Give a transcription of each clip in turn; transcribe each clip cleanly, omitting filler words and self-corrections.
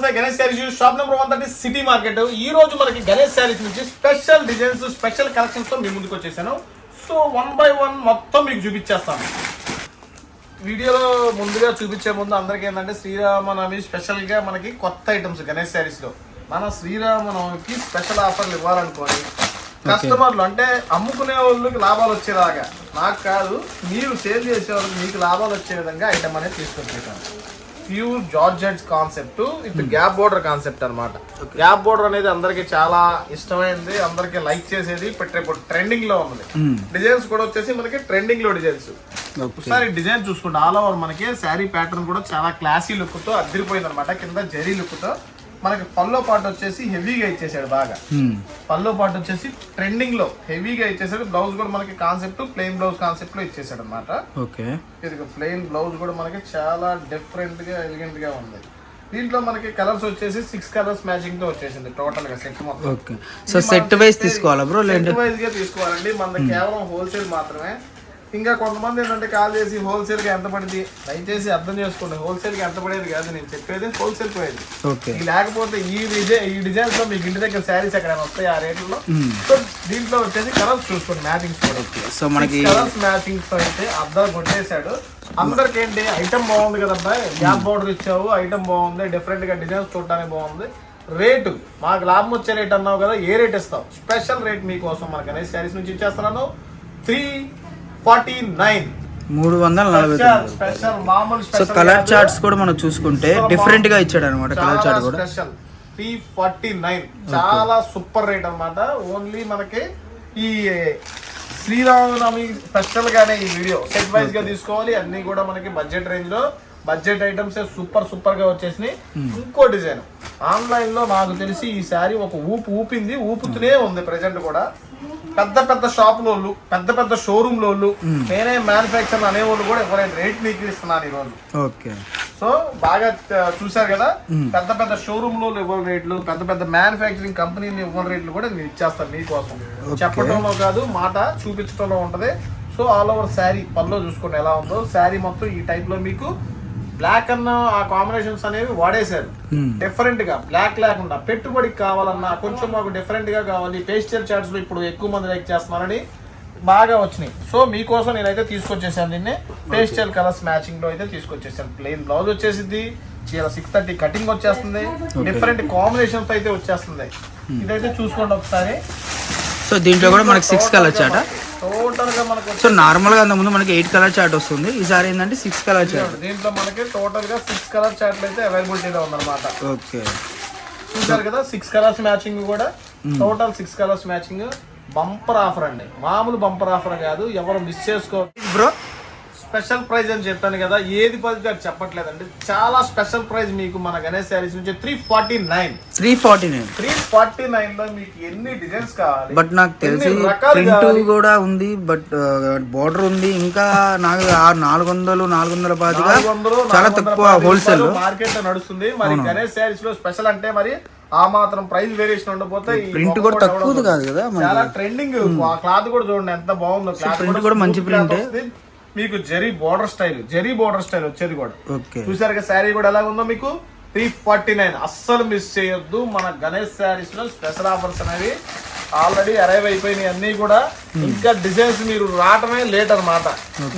నమస్తే Ganesh saris shop number 130 city market. ఈ రోజు మనకి గణేష్ శారీస్ నుంచి స్పెషల్ డిజైన్స్ స్పెషల్ కలెక్షన్స్ తో మీ ముందుకు వచ్చేసాను. సో 1 by 1 మొత్తం మీకు చూపించేస్తాను. వీడియోలో ముందుగా చూపించే ముందు అందరికీ ఏంటంటే శ్రీరామనవమి స్పెషల్ గా మనకి కొత్త ఐటమ్స్ గణేష్ శారీస్ లో మన శ్రీరామనవమికి స్పెషల్ ఆఫర్లు ఇవ్వాలనుకోని కస్టమర్లు అంటే అమ్ముకునే వాళ్ళకి లాభాలు వచ్చేలాగా, నాకు కాదు మీరు సేల్ చేసే వాళ్ళకి మీకు లాభాలు వచ్చే విధంగా ఐటమ్ అనేది తీసుకొచ్చేసాను. Pure georgettes concept with gap border concept అనమాట. గ్యాప్ బోర్డర్ అనేది అందరికి చాలా ఇష్టమైంది, అందరికి లైక్ చేసేది, ఇప్పుడు ట్రెండింగ్ లో ఉంది. డిజైన్స్ కూడా వచ్చేసి మనకి ట్రెండింగ్ లో డిజైన్స్. ఒకసారి డిజైన్ చూసుకుంటే ఆల్ ఓవర్ మనకి శారీ ప్యాటర్న్ కూడా చాలా క్లాసీ లుక్ తో అదిరిపోయింది అనమాట. కింద జరీ లుక్ తో మనకి పల్లో పాటు వచ్చేసి హెవీగా ఇచ్చేసాడు. బాగా పల్లో పాటు వచ్చేసి ట్రెండింగ్ లో హెవీగా ఇచ్చేసాడు. బ్లౌజ్ కూడా మనకి కాన్సెప్ట్ ప్లెయిన్ బ్లౌజ్ కాన్సెప్ట్ లో ఇచ్చేసాడు అనమాట. ఇది ప్లెయిన్ బ్లౌజ్ కూడా మనకి చాలా డిఫరెంట్ గా ఎలిగెంట్ గా ఉంది. దీంట్లో మనకి కలర్స్ వచ్చేసి 6 కలర్స్ మ్యాచింగ్ తో వచ్చేసింది టోటల్ గా సెట్ మొత్తం. సో సెట్ వైజ్ తీసుకోవాలా బ్రో? సెట్ వైజ్ గా తీసుకోవాలండి. మనకి కేవలం హోల్సేల్ మాత్రమే. ఇంకా కొంతమంది ఏంటంటే కాల్ చేసి హోల్సేల్ గా ఎంత పడింది, దయచేసి అర్థం చేసుకోండి. హోల్సేల్ గా ఎంత పడేది కాదు నేను చెప్పేది, హోల్సేల్ పోయేది. లేకపోతే ఈ డిజైన్స్ లో మీకు ఇంటి దగ్గర శారీస్ ఎక్కడైనా వస్తాయి ఆ రేట్లలో. సో దీంట్లో వచ్చేసి కలర్స్ చూసుకోండి, మ్యాచింగ్స్ కూడా. సో మనకి కలర్స్ మ్యాచింగ్స్ తో అయితే అర్థం కొట్టేశాడు. అందరికి ఏంటి ఐటమ్ బాగుంది కదబ్బా, గ్యాప్ బోర్డర్ ఇచ్చావు, ఐటమ్ బాగుంది, డిఫరెంట్ గా డిజైన్స్ చూడడానికి బాగుంది, రేటు మాకు లాభం వచ్చే రేట్ అన్నావు కదా, ఏ రేట్ ఇస్తావు? స్పెషల్ రేట్ మీకోసం మనకి అనేసి శారీస్ నుంచి ఇచ్చేస్తున్నాను. 349 స్పెషల్ మామూలు. సో కలర్ చార్ట్స్ కూడా మనం చూసుకుంటే డిఫరెంట్ గా ఇచ్చాడు అనమాట. కలర్ చార్ట్ కూడా స్పెషల్ 349 చాలా సూపర్ రేట్ అనమాట. ఓన్లీ మనకి ఈ శ్రీరామనవమి స్పెషల్ గానే ఈ వీడియో సెట్ వైజ్ గా తీసుకోవాలి. అన్ని కూడా మనకి బడ్జెట్ రేంజ్ లో బడ్జెట్ ఐటమ్స్ సూపర్ గా వచ్చేసినాయి. ఇంకో డిజైన్ ఆన్లైన్ లో నాకు తెలిసి ఈ శారీ ఒక ఊపింది, ఊపుతూనే ఉంది ప్రెసెంట్ కూడా. పెద్ద పెద్ద షాపులోళ్ళు, పెద్ద పెద్ద షోరూమ్ లోళ్ళు, నేనే మ్యానుఫ్యాక్చర్ అనేవాళ్ళు కూడా ఎవరైనా రేట్ మీకు ఇస్తున్నాను ఈ రోజు. సో బాగా చూసారు కదా, పెద్ద పెద్ద షోరూమ్ లో ఇవ్వని రేట్లు, పెద్ద పెద్ద మ్యానుఫ్యాక్చరింగ్ కంపెనీలు ఇవ్వని రేట్లు కూడా నేను ఇచ్చేస్తాను మీకోసం. చెప్పడంలో కాదు, మాట చూపించడంలో ఉంటది. సో ఆల్ ఓవర్ శారీ పల్లో చూసుకోండి ఎలా ఉందో. శారీ మొత్తం ఈ టైప్ లో మీకు బ్లాక్ అన్న ఆ కాంబినేషన్స్ అనేవి వాడేశారు. డిఫరెంట్ గా బ్లాక్ లేకుండా పెట్టుబడికి కావాలన్నా కొంచెం మాకు డిఫరెంట్ గా కావాలి, పేస్టల్ చార్ట్స్ లో ఇప్పుడు ఎక్కువ మంది లైక్ చేస్తున్నారని బాగా వచ్చినాయి. సో మీకోసం నేనైతే తీసుకొచ్చేసాను దీన్ని. పేస్టల్ కలర్స్ మ్యాచింగ్ లో అయితే తీసుకొచ్చేసాను. ప్లెయిన్ బ్లౌజ్ వచ్చేసింది, 630 కటింగ్ వచ్చేస్తుంది, డిఫరెంట్ కాంబినేషన్స్ అయితే వచ్చేస్తుంది. ఇదైతే చూసుకోండి ఒకసారి. సో దీంట్లో కూడా మనకి 6 కలర్ చార్ట్ టోటల్ గా మనకు. సో నార్మల్ గా అంత ముందు మనకి 8 కలర్ చార్ట్ వస్తుంది, ఈసారి ఏంటంటే 6 కలర్ చార్ట్. దీంట్లో మనకి టోటల్ గా 6 కలర్ చార్ట్లు అయితే అవైలబిలిటీలో ఉందన్నమాట. ఓకే చూసారు కదా, 6 కలర్స్ మ్యాచింగ్ కూడా total 6 colours matching. Bumper offer అండి, మామూలు బంపర్ ఆఫర్ కాదు, ఎవరు మిస్ చేసుకో బ్రో. స్పెషల్ ప్రైజ్ అని చెప్పాను కదా, ఏది పడితే అది చెప్పట్లేదండి. చాలా స్పెషల్ ప్రైజ్ మీకు మన గణేష్ శారీస్ నుంచి 349 లో మీకు ఎన్ని డిజైన్స్ కావాలి. బట్ నాకు తెలిసి ప్రింట్ కూడా ఉంది, బట్ బోర్డర్ ఉంది, ఇంకా నాకు 400 చాలా తక్కువ హోల్సేల్ మార్కెట్ లో నడుస్తుంది. మరి గణేష్ శారీస్ లో స్పెషల్ అంటే మరి ఆ మాత్రం ప్రైస్ వేరియేషన్ ఉండకపోతే ప్రింట్ కూడా తక్కువ కాదు కదా, చాలా ట్రెండింగ్. ఆ క్లాత్ కూడా చూడండి ఎంత బాగుందో, ప్రింట్ కూడా మంచి ప్రింట్. మీకు జరీ బోర్డర్ స్టైల్ వచ్చేది కూడా. చూసారు కదా శారీ కూడా ఎలా ఉందో. మీకు 349 అస్సలు మిస్ చేయొద్దు. మన గణేష్ శారీస్ లో స్పెషల్ ఆఫర్స్ అనేవి ఆల్రెడీ అరైవ్ అయిపోయినాయి అన్ని కూడా. ఇంకా డిజైన్స్ మీరు రావటమే లేట్ అనమాట,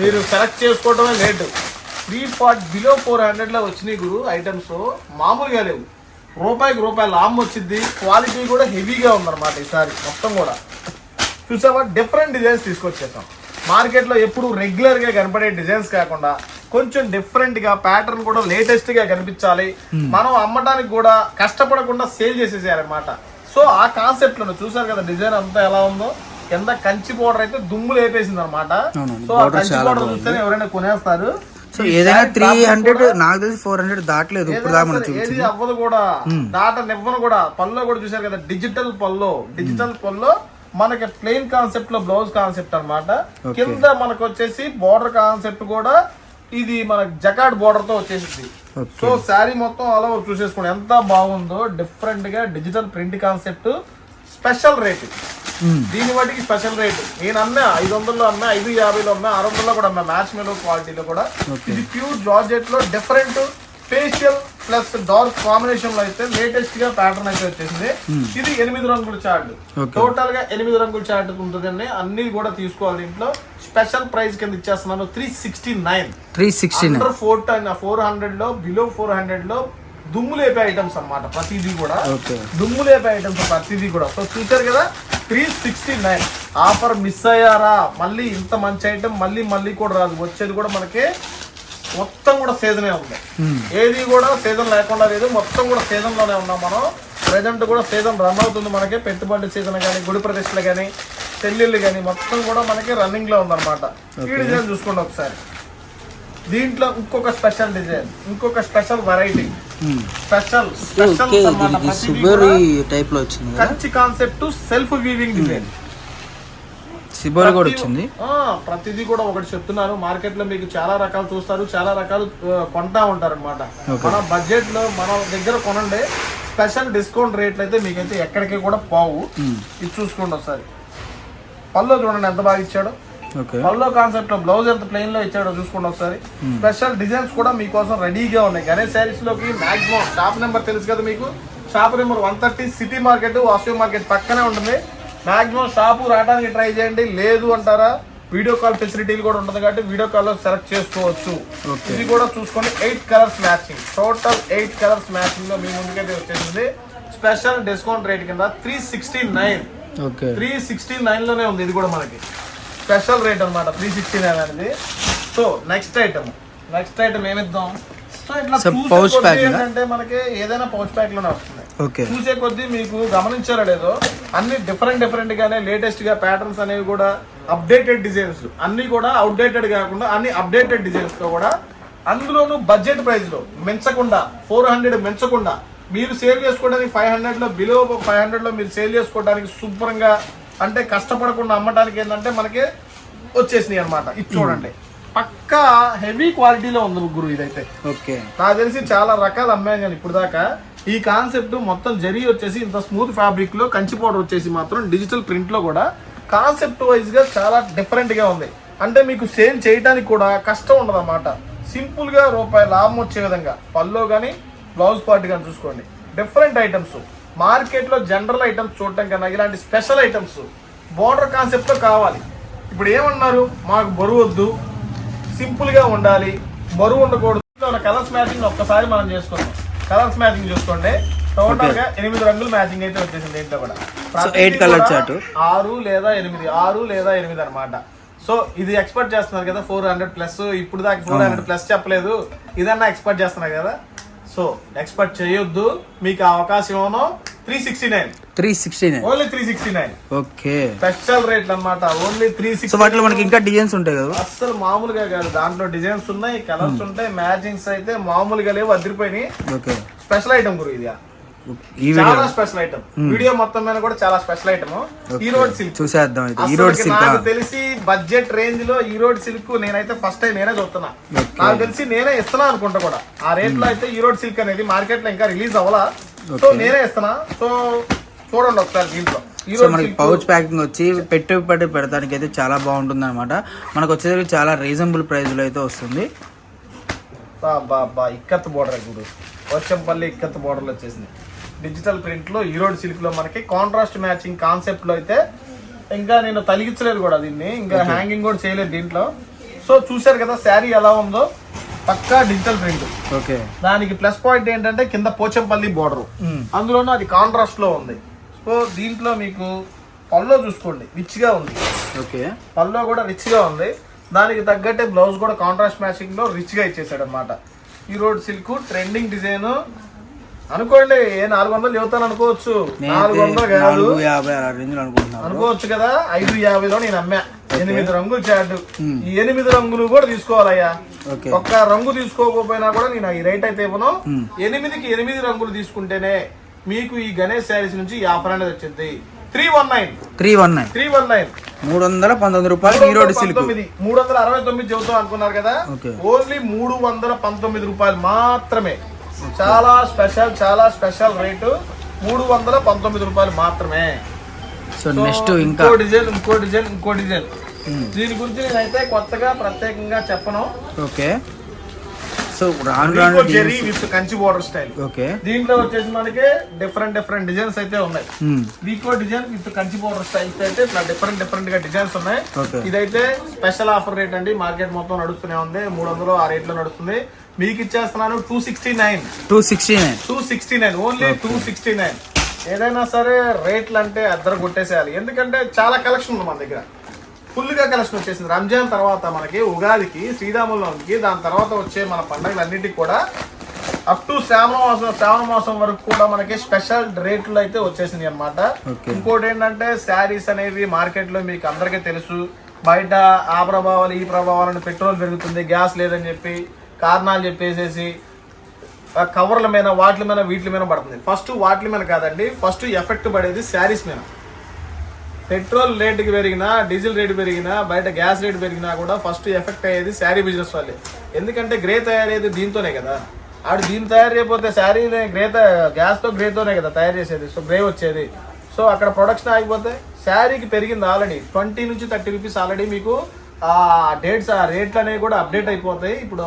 మీరు సెలెక్ట్ చేసుకోవటమే లేట్. 340 బిలో 400 లో వచ్చినాయి గురు ఐటమ్స్, మామూలుగా లేవు. రూపాయికి రూపాయలు లాభం వచ్చింది. క్వాలిటీ కూడా హెవీగా ఉందన్నమాట ఈసారి మొత్తం కూడా. చూసావా, డిఫరెంట్ డిజైన్స్ తీసుకొచ్చేసాం. మార్కెట్ లో ఎప్పుడు రెగ్యులర్ గా కనపడే డిజైన్స్ కాకుండా కొంచెం డిఫరెంట్ గా ప్యాటర్న్ కూడా లేటెస్ట్ గా కనిపించాలి, మనం అమ్మటానికి కూడా కష్టపడకుండా సేల్ చేసేసేయాలన్నమాట. సో ఆ కాన్సెప్ట్ లో చూసారు కదా డిజైన్ అంతా ఎలా ఉందో. కింద కంచి బోర్డర్ అయితే దుమ్ము లేపేసింది అనమాట. సో ఆ కంచి బోర్డర్ చూస్తేనే ఎవరైనా కొనేస్తారు. సో ఏదైనా 300 నాకు తెలిసి 400 దాటలేదు ఏది అవ్వదు కూడా, దాటనివ్వను కూడా. పల్లో కూడా చూసారు కదా, డిజిటల్ పల్లో మనకి ప్లెయిన్ కాన్సెప్ట్ లో బ్లౌజ్ కాన్సెప్ట్ అన్నమాట. కింద మనకు వచ్చేసి బోర్డర్ కాన్సెప్ట్ కూడా ఇది మనకి జకార్డ్ బోర్డర్ తో వచ్చేసింది. సో శారీ మొత్తం అలా చూసేసుకోండి ఎంత బాగుందో. డిఫరెంట్ గా digital print concept, special rate. దీని వాటికి స్పెషల్ రేట్. నేను అన్నా 500లో అన్నా, 550లో అన్నా, 600లో కూడా అన్నా, మ్యాచ్ మెలో క్వాలిటీలో కూడా. ఇది ప్యూర్ జార్జెట్ లో different pastel plus dark combination లో అయితే లేటెస్ట్ గా ప్యాటర్న్ అయితే వచ్చేసింది. ఇది 8 రంగుల చార్ట్, టోటల్ గా 8 రంగుల చార్ట్ ఉంటుందండి. అన్ని కూడా తీసుకోవాలి. దీంట్లో స్పెషల్ ప్రైస్ కింద ఇచ్చేస్తున్నాను 369. 400 లో బిలో 400 లో దుమ్ము లేపే ఐటమ్స్ అన్నమాట. ప్రతిదీ కూడా దుమ్ము లేపే ఐటమ్స్ ప్రతిదీ కూడా. సో చూసారు కదా 369 ఆఫర్. మిస్ అయ్యారా? మళ్ళీ ఇంత మంచి ఐటమ్ మళ్ళీ కూడా రాదు. వచ్చేది కూడా మనకి మొత్తం కూడా సీజనే ఉంది. ఏది కూడా సీజన్ లేకుండా లేదు, మొత్తం కూడా సీజన్ లోనే ఉన్నాం మనం. ప్రెజెంట్ కూడా సీజన్ రన్ అవుతుంది మనకి. పెట్టుబడి సీజన్ కానీ, గుడి ప్రతిష్టలు కానీ, పెళ్లిళ్ళు కానీ మొత్తం కూడా మనకి రన్నింగ్ లో ఉందన్నమాట. ఈ డిజైన్ చూసుకోండి ఒకసారి. దీంట్లో ఇంకొక స్పెషల్ డిజైన్, ఇంకొక స్పెషల్ వెరైటీ, స్పెషల్ టైప్ లో వచ్చింది. Kanchi concept self weaving design shibori కూడా వచ్చింది. ప్రతిదీ కూడా ఒకటి చెప్తున్నారు. మార్కెట్ లో మీకు చాలా రకాలు చూస్తారు, చాలా రకాలు కొంటా ఉంటారు అనమాట. మన బడ్జెట్ లో మన దగ్గర కొనండి. స్పెషల్ డిస్కౌంట్ రేట్లు అయితే మీకైతే ఎక్కడికి కూడా పోవు. ఇది చూసుకోండి ఒకసారి. పళ్ళు చూడండి ఎంత బాగా ఇచ్చాడు. పల్లో కాన్సెప్ట్ లో బ్లౌజ్ ఎంత ప్లెయిన్ లో ఇచ్చాడో చూసుకోండి ఒకసారి. స్పెషల్ డిజైన్స్ కూడా మీకోసం రెడీగా ఉన్నాయి. గణేష్ శారీస్ లోకి మాక్సిమం షాప్ నెంబర్ తెలుసు కదా మీకు. Shop number 130 city market, Vasavi market పక్కనే ఉంటుంది. మాక్సిమం షాపు రావడానికి ట్రై చేయండి. లేదు అంటారా వీడియో కాల్ ఫెసిలిటీలు కూడా ఉంటుంది కాబట్టి వీడియో కాల్ లో సెలెక్ట్ చేసుకోవచ్చు. ఇది కూడా చూసుకోండి. 8 colours matching, total 8 colours matching లో మీ ముందుకైతే వచ్చేసింది. స్పెషల్ డిస్కౌంట్ రేట్ కింద 369 లోనే ఉంది. ఇది కూడా మనకి స్పెషల్ రేట్ అనమాట 369 అనేది. సో నెక్స్ట్ ఐటమ్ ఏమిద్దాం. సో ఇట్లా ఏంటంటే మనకి ఏదైనా పౌచ్ ప్యాక్ లోనే వస్తుంది. చూసే కొద్దీ మీకు గమనించారో లేదో అన్ని డిఫరెంట్ గానే లేటెస్ట్ గా ప్యాటర్న్స్ అనేవి కూడా అప్డేటెడ్ డిజైన్స్, అన్ని కూడా అవుట్డేటెడ్ కాకుండా అన్ని అప్డేటెడ్ డిజైన్స్ తో కూడా, అందులోనూ బడ్జెట్ ప్రైస్ లో మించకుండా 400 మించకుండా మీరు సేల్ చేసుకోవడానికి 500 లో బిలో 500 లో మీరు సేల్ చేసుకోవడానికి శుభ్రంగా, అంటే కష్టపడకుండా అమ్మటానికి ఏంటంటే మనకి వచ్చేసినాయి అనమాట. ఇది చూడండి పక్కా హెవీ క్వాలిటీలో ఉంది గురు. ఇదైతే నాకు తెలిసి చాలా రకాలు అమ్మాయి కానీ ఇప్పుడు దాకా. ఈ కాన్సెప్ట్ మొత్తం జరీ వచ్చేసి ఇంత స్మూత్ ఫ్యాబ్రిక్ లో, కంచి పౌడర్ వచ్చేసి మాత్రం డిజిటల్ ప్రింట్ లో కూడా కాన్సెప్ట్ వైజ్ గా చాలా డిఫరెంట్ గా ఉంది. అంటే మీకు సేల్ చేయడానికి కూడా కష్టం ఉండదు అన్నమాట. సింపుల్ గా రూపాయి లాభం వచ్చే విధంగా పల్లో కానీ బ్లౌజ్ పార్ట్ కానీ చూసుకోండి. డిఫరెంట్ ఐటమ్స్ మార్కెట్ లో జనరల్ ఐటమ్స్ చూడటం కన్నా ఇలాంటి స్పెషల్ ఐటమ్స్ బోర్డర్ కాన్సెప్ట్ లో కావాలి. ఇప్పుడు ఏమన్నారు, మాకు బరువు వద్దు, సింపుల్ గా ఉండాలి, బరువు ఉండకూడదు. కలర్స్ మ్యాచింగ్ ఒక్కసారి మనం చేసుకుందాం. కలర్స్ మ్యాచింగ్ చూసుకోండి. టోటల్ గా 8 రంగులు మ్యాచింగ్ అయితే వచ్చేసింది. దీంట్లో కూడా 6 లేదా 8 అనమాట. సో ఇది ఎక్స్పెక్ట్ చేస్తున్నారు కదా 400 ప్లస్. ఇప్పుడు దాకా 400 ప్లస్ చెప్పలేదు, ఇదన్నా ఎక్స్పెక్ట్ చేస్తున్నారు కదా. సో ఎక్స్పెక్ట్ చేయొద్దు, మీకు అవకాశం 369 ఓన్లీ 369. ఓకే, స్పెషల్ రేట్లు అన్నమాట. ఓన్లీ 369. వాటిలో మనకి ఇంకా డిజైన్స్ ఉంటాయి కదా, అసలు మామూలుగా కాదు. దాంట్లో డిజైన్స్ ఉన్నాయి, కలర్స్ ఉంటాయి, మ్యాచింగ్స్ అయితే మామూలుగా లేవు, అదిరిపోయినాయి. స్పెషల్ ఐటమ్ గురు ఇది, చాలా స్పెషల్ ఐటమ్. వీడియో మొత్తం మీద కూడా చాలా స్పెషల్ ఐటమ్. ఈరోడ్ సిల్క్ చూసేద్దాం. నాకు తెలిసి బడ్జెట్ రేంజ్ లో ఈరోడ్ సిల్క్ నేనైతే ఫస్ట్ టైం నేనే చూస్తున్నా. నాకు తెలిసి నేనే ఇస్తున్నా అనుకుంటా కూడా. ఆ రేట్ లో అయితే ఈరోడ్ సిల్క్ అనేది మార్కెట్ లో ఇంకా రిలీజ్ అవ్వాలా. సో నేనే ఇస్తున్నా. సో చూడండి ఒకసారి. దీంట్లో మనకి పౌచ్ ప్యాకింగ్ వచ్చి పెట్టుబడి పెడతానికి అయితే చాలా బాగుంటుంది అనమాట. మనకు వచ్చేసరికి చాలా రీజనబుల్ ప్రైస్ లో అయితే వస్తుంది. ఇక్కత్ బోర్డర్ గురు, వచ్చంపల్లి ఇక్కత్ బోర్డర్ వచ్చేసింది. డిజిటల్ ప్రింట్ లో ఈరోడ్ సిల్క్ లో మనకి కాంట్రాస్ట్ మ్యాచింగ్ కాన్సెప్ట్ లో అయితే ఇంకా నేను తలిగించలేదు కూడా దీన్ని, ఇంకా హ్యాంగింగ్ కూడా చేయలేదు దీంట్లో. సో చూసారు కదా శారీ ఎలా ఉందో, పక్కా డిజిటల్ ప్రింట్. ఓకే, దానికి ప్లస్ పాయింట్ ఏంటంటే కింద పోచంపల్లి బోర్డర్, అందులోనూ అది కాంట్రాస్ట్ లో ఉంది. సో దీంట్లో మీకు పల్లో చూసుకోండి, రిచ్ గా ఉంది. ఓకే, పల్లో కూడా రిచ్ గా ఉంది. దానికి తగ్గట్టే బ్లౌజ్ కూడా కాంట్రాస్ట్ మ్యాచింగ్ లో రిచ్ గా ఇచ్చేసాడు అనమాట. ఈరోడ్ సిల్క్ ట్రెండింగ్ డిజైన్ అనుకోండి. 400 చెబుతాను అనుకోవచ్చు, 400 కాదు అనుకోవచ్చు కదా. 550లో నేను అమ్మా. 8 రంగులు చార్ట్. ఈ 8 రంగులు కూడా తీసుకోవాలయ్యా. ఒక్క రంగు తీసుకోకపోయినా కూడా నేను ఈ రేట్ అయితే ఇవ్వను. 8కి 8 రంగులు తీసుకుంటేనే మీకు ఈ గణేష్ శారీస్ నుంచి ఈ ఆఫర్ అనేది వచ్చింది. 319 319 రూపాయలు. ఈరోడ్ సిల్క్ 369 చెబుతాం అనుకున్నారు కదా, ఓన్లీ 319 రూపాయలు మాత్రమే. చాలా స్పెషల్ రేటు 319 రూపాయలు మాత్రమే. సో నెక్స్ట్ ఇంకో డిజైన్. దీని గురించి నేనైతే కొత్తగా ప్రత్యేకంగా చెప్పను. ఓకే, సో రాను జెరీ with Kanchi border style. Okay, దీంట్లో వచ్చేసి మనకి డిఫరెంట్ డిజైన్స్ అయితే ఉన్నాయి. వీకో design with Kanchi border styles అయితే ఇట్లా డిఫరెంట్ గా డిజైన్స్ ఉన్నాయి. ఇదైతే స్పెషల్ ఆఫర్ రేట్ అండి, మార్కెట్ మొత్తం నడుస్తూనే ఉంది, 300 ఆ రేట్ లో నడుస్తుంది. మీకు ఇచ్చేస్తున్నాను 269 ఓన్లీ 269. ఏదైనా సరే రేట్లు అంటే అద్దరు కొట్టేసేయాలి, ఎందుకంటే చాలా కలెక్షన్ ఉంది మన దగ్గర, ఫుల్ గా కలెక్షన్ వచ్చేసింది. రంజాన్ తర్వాత మనకి ఉగాదికి, శ్రీరాములకి, దాని తర్వాత వచ్చే మన పండుగలన్నిటికీ కూడా అప్ టు శ్రావణ మాసం వరకు కూడా మనకి స్పెషల్ రేట్లు అయితే వచ్చేసింది అనమాట. ఇంకోటి ఏంటంటే శారీస్ అనేవి మార్కెట్ లో మీకు అందరికీ తెలుసు, బయట ఆ ప్రభావాలు ఈ ప్రభావాలను, పెట్రోల్ పెరుగుతుంది, గ్యాస్ లేదని చెప్పి కారణాలు చెప్పేసేసి కవర్ల మీద వీటి మీద పడుతుంది. ఫస్ట్ వాటి మీద కాదండి, ఫస్ట్ ఎఫెక్ట్ పడేది శారీస్ మీద. పెట్రోల్ రేటుకి పెరిగినా, డీజిల్ రేటు పెరిగినా, బయట గ్యాస్ రేటు పెరిగినా కూడా ఫస్ట్ ఎఫెక్ట్ అయ్యేది శారీ బిజినెస్ వాళ్ళే. ఎందుకంటే గ్రే తయారయ్యేది దీంతోనే కదా, ఆడు దీన్ని తయారు చేయకపోతే శారీని గ్రేతోనే కదా తయారు చేసేది, సో గ్రే వచ్చేది. సో అక్కడ ప్రొడక్షన్ ఆగిపోతే శారీకి పెరిగింది ఆల్రెడీ 20 నుంచి 30 రూపీస్ ఆల్రెడీ మీకు ఆ రేట్లు అనేవి కూడా అప్డేట్ అయిపోతాయి. ఇప్పుడు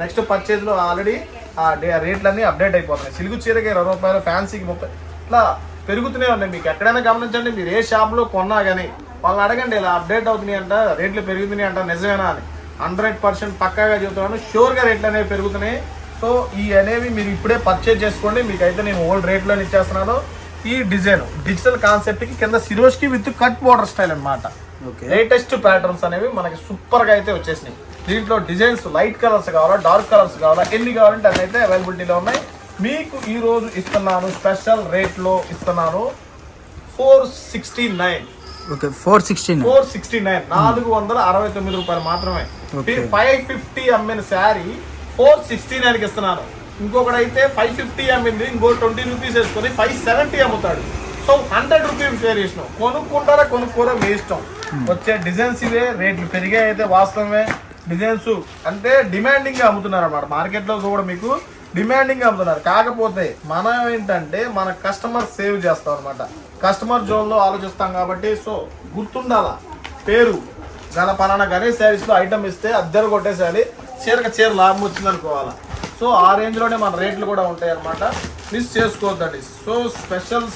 నెక్స్ట్ పర్చేజ్ లో ఆల్రెడీ ఆ రేట్లు అన్ని అప్డేట్ అయిపోతాయి. సిల్క్ చీరకి 20 రూపాయలు, ఫ్యాన్సీకి 30, ఇట్లా పెరుగుతూనే ఉన్నాయి. మీకు ఎక్కడైనా గమనించండి, మీరు ఏ షాప్ లో కొన్నా కానీ వాళ్ళని అడగండి, ఇలా అప్డేట్ అవుతున్నాయి అంట, రేట్లు పెరుగుతున్నాయి అంట, నిజమేనా అని. 100% పక్కాగా చెబుతున్నాను, షూర్ గా రేట్లు అనేవి పెరుగుతున్నాయి. సో ఈ అనేవి మీరు ఇప్పుడే పర్చేజ్ చేసుకోండి, మీకైతే నేను ఓల్డ్ రేట్ లో ఇచ్చేస్తున్నాను. ఈ డిజైన్ డిజిటల్ కాన్సెప్ట్ కి కింద సిరోజ్కి విత్ కట్ బోర్డర్ స్టైల్ అన్నమాట. లేటెస్ట్ ప్యాటర్న్స్ అనేవి మనకి సూపర్ గా అయితే వచ్చేసినాయి. దీంట్లో డిజైన్స్ లైట్ కలర్స్ కావాలా, డార్క్ కలర్స్ కావాలా, ఎన్ని కావాలంటే అన్ని అయితే అవైలబిలిటీలో ఉన్నాయి. మీకు ఈ రోజు ఇస్తున్నాను, స్పెషల్ రేట్ లో ఇస్తున్నాను 469. 469 రూపాయలు మాత్రమే. 550 అమ్మిన శారీ 469 కి ఇస్తున్నాను. ఇంకొకటి అయితే 550 అమ్మింది, ఇంకో 20 రూపీస్ వేసుకొని 570 అమ్ముతాడు. So 100 rupees variation. కొనుక్కోరా మీ ఇష్టం. వచ్చే డిజైన్స్ ఇవే, రేట్లు పెరిగాయి అయితే వాస్తవమే. డిజైన్స్ అంటే డిమాండింగ్ గా అమ్ముతున్నారు అన్నమాట, మార్కెట్ లో కూడా మీకు డిమాండింగ్ గా అమ్ముతున్నారు. కాకపోతే మనం ఏంటంటే మన కస్టమర్ సేవ్ చేస్తాం అనమాట, కస్టమర్ జోన్ లో ఆలోచిస్తాం కాబట్టి. సో గుర్తుండాలా, పేరు గల పలానా గణేష్ శారీస్ లో ఐటమ్ ఇస్తే అద్దరు కొట్టేసేయాలి, చీర లాభం వచ్చింది అనుకోవాలా. సో ఆ రేంజ్ లోనే మన రేట్లు కూడా ఉంటాయి అనమాట, మిస్ చేసుకోవద్దండి. సో స్పెషల్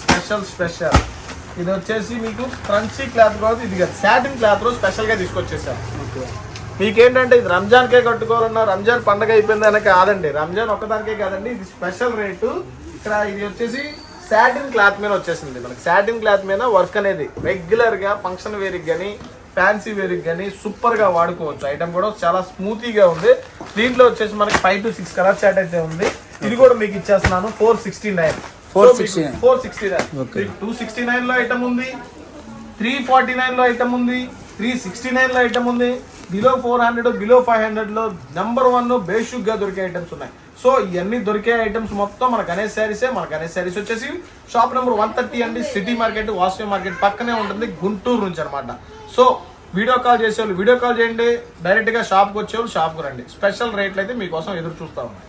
ఇది వచ్చేసి మీకు క్రంచీ క్లాత్ కాదు, ఇది సాటిన్ క్లాత్ లో స్పెషల్ గా తీసుకొచ్చేసారు. మీకేంటంటే ఇది రంజాన్కే కట్టుకోవాలన్నా, రంజాన్ పండగ అయిపోయిందనే కాదండి, రంజాన్ ఒక్కదానికే కాదండి, ఇది స్పెషల్ రేటు. ఇక్కడ ఇది వచ్చేసి సాటిన్ క్లాత్ మీద వచ్చేసింది. మనకి సాటిన్ క్లాత్ మీద వర్క్ అనేది రెగ్యులర్ గా ఫంక్షన్ వేర్కి కానీ, ఫ్యాన్సీ వేర్కి కానీ సూపర్ గా వాడుకోవచ్చు. ఐటమ్ కూడా చాలా స్మూతీగా ఉంది. దీంట్లో వచ్చేసి మనకి 5 to 6 కలర్ చాట్ అయితే ఉంది. ఇది కూడా మీకు ఇచ్చేస్తున్నాను 469. 269 లో ఐటమ్ ఉంది, 349 లో ఐటమ్ ఉంది, 369 లో ఐటమ్ ఉంది. బిలో 400, బిలో 500 లో #1 బేసిక్ గా దొరికే ఐటమ్స్ ఉన్నాయి. సో ఇవన్నీ దొరికే ఐటమ్స్ మొత్తం మన గణేష్ శారీసే. మన గణేష్ శారీస్ వచ్చేసి షాప్ నెంబర్ 130 అండి, సిటీ మార్కెట్, వాసవి మార్కెట్ పక్కనే ఉంటుంది, గుంటూరు నుంచి అనమాట. సో వీడియో కాల్ చేసేవాళ్ళు వీడియో కాల్ చేయండి, డైరెక్ట్ గా షాప్కి వచ్చేవాళ్ళు షాప్కి రండి. స్పెషల్ రేట్లు అయితే మీకోసం ఎదురు చూస్తా ఉన్నాం.